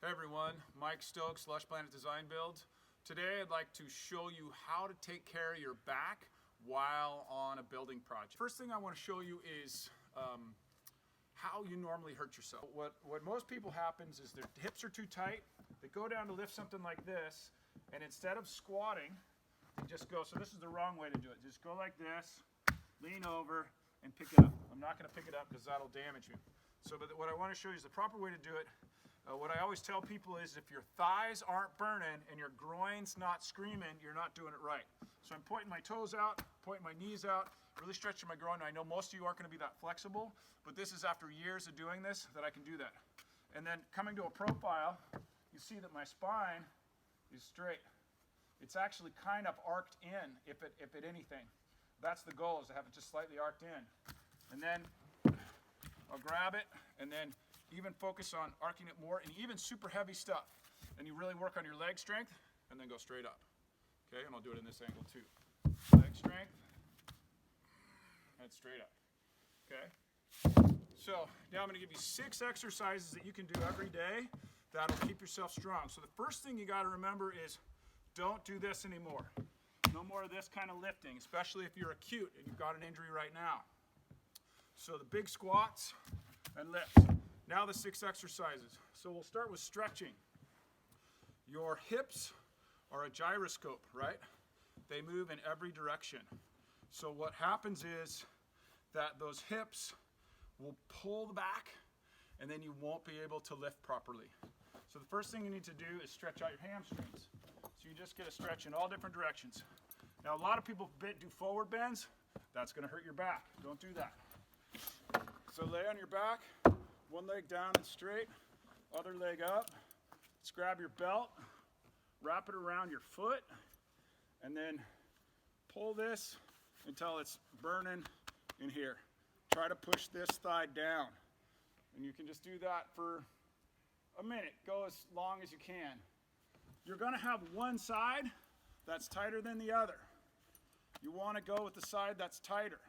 Hey everyone, Mike Stokes, Lush Planet Design Builds. Today I'd like to show you how to take care of your back while on a building project. First thing I want to show you is how you normally hurt yourself. What most people happens is their hips are too tight, they go down to lift something like this, and instead of squatting, they just go, so this is the wrong way to do it. Just go like this, lean over, and pick it up. I'm not going to pick it up because that'll damage you. So but what I want to show you is the proper way to do it. What I always tell people is if your thighs aren't burning and your groin's not screaming, you're not doing it right. So I'm pointing my toes out, pointing my knees out, really stretching my groin. I know most of you aren't going to be that flexible, but this is after years of doing this that I can do that. And then coming to a profile, you see that my spine is straight. It's actually kind of arced in, if it anything. That's the goal, is to have it just slightly arced in. And then I'll grab it and then even focus on arcing it more, and even super heavy stuff. And you really work on your leg strength and then go straight up. Okay, and I'll do it in this angle too. Leg strength and straight up. Okay, so now I'm going to give you 6 exercises that you can do every day that'll keep yourself strong. So the first thing you got to remember is don't do this anymore. No more of this kind of lifting, especially if you're acute and you've got an injury right now. So the big squats and lifts. Now the 6 exercises. So we'll start with stretching. Your hips are a gyroscope, right? They move in every direction. So what happens is that those hips will pull back and then you won't be able to lift properly. So the first thing you need to do is stretch out your hamstrings. So you just get a stretch in all different directions. Now a lot of people do forward bends. That's going to hurt your back. Don't do that. So lay on your back. One leg down and straight, other leg up. Let's grab your belt, wrap it around your foot, and then pull this until it's burning in here. Try to push this thigh down. And you can just do that for a minute. Go as long as you can. You're going to have one side that's tighter than the other. You want to go with the side that's tighter.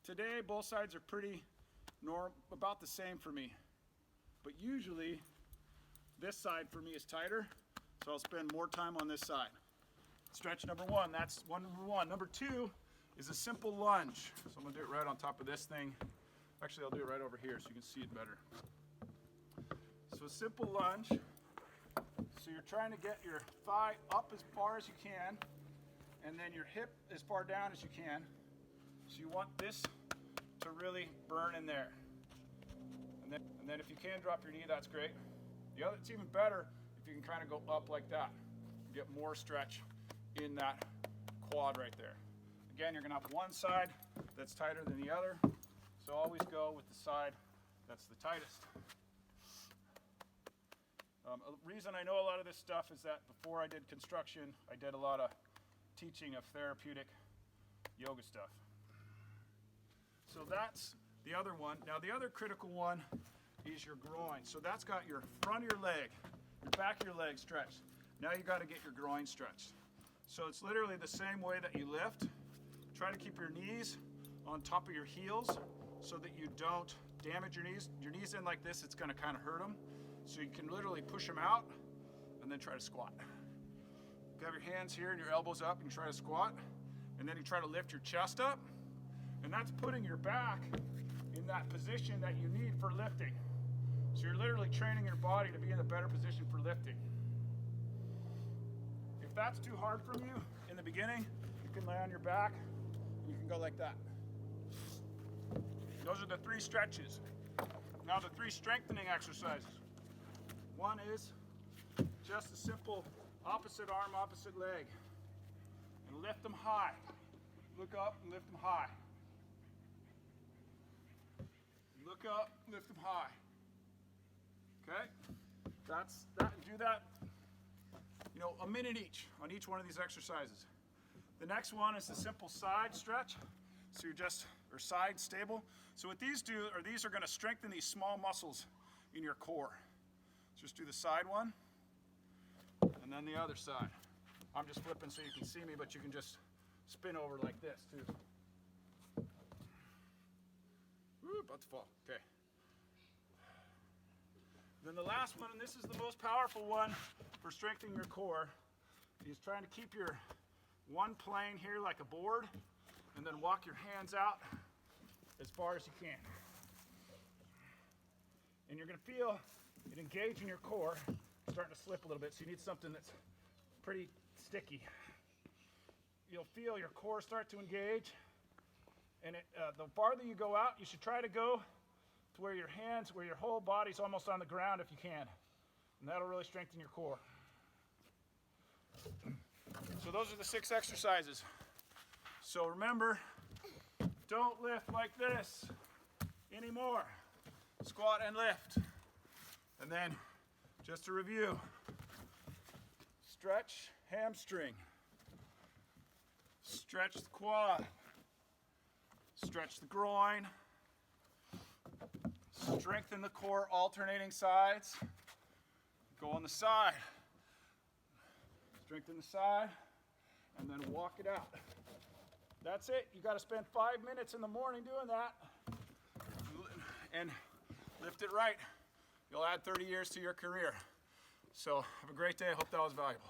Today, both sides are pretty about the same for me, but usually this side for me is tighter, so I'll spend more time on this side. Stretch number 1, that's number 1. Number 2 is a simple lunge. So I'm going to do it right on top of this thing. Actually, I'll do it right over here so you can see it better. So a simple lunge. So you're trying to get your thigh up as far as you can, and then your hip as far down as you can. So you want this to really burn in there. And then if you can drop your knee, that's great. It's even better if you can kind of go up like that. Get more stretch in that quad right there. Again, you're going to have one side that's tighter than the other, so always go with the side that's the tightest. A reason I know a lot of this stuff is that before I did construction, I did a lot of teaching of therapeutic yoga stuff. So that's the other one. Now the other critical one is your groin. So that's got your front of your leg, your back of your leg stretched. Now you got to get your groin stretched. So it's literally the same way that you lift. Try to keep your knees on top of your heels so that you don't damage your knees. Your knees in like this, it's going to kind of hurt them. So you can literally push them out and then try to squat. You have your hands here and your elbows up and you try to squat. And then you try to lift your chest up. And that's putting your back in that position that you need for lifting. So you're literally training your body to be in a better position for lifting. If that's too hard for you in the beginning, you can lay on your back and you can go like that. Those are the 3 stretches. Now the 3 strengthening exercises. One is just a simple opposite arm, opposite leg. And lift them high. Look up and lift them high. Look up, lift them high. Okay? That's that. Do that, a minute each on each one of these exercises. The next one is the simple side stretch. So or side stable. So what these do, these are going to strengthen these small muscles in your core. Just do the side one, and then the other side. I'm just flipping so you can see me, but you can just spin over like this too. Woo, about to fall. Okay. Then the last one, and this is the most powerful one for strengthening your core, is trying to keep your one plane here like a board, and then walk your hands out as far as you can. And you're going to feel it engage in your core, starting to slip a little bit, so you need something that's pretty sticky. You'll feel your core start to engage, and the farther you go out, you should try to go to where your hands, where your whole body's almost on the ground if you can. And that'll really strengthen your core. So those are the 6 exercises. So remember, don't lift like this anymore. Squat and lift. And then, just to review, stretch hamstring, stretch the quad, stretch the groin, strengthen the core alternating sides, go on the side, strengthen the side, and then walk it out. That's it. You got to spend 5 minutes in the morning doing that and lift it right. You'll add 30 years to your career. So have a great day. I hope that was valuable.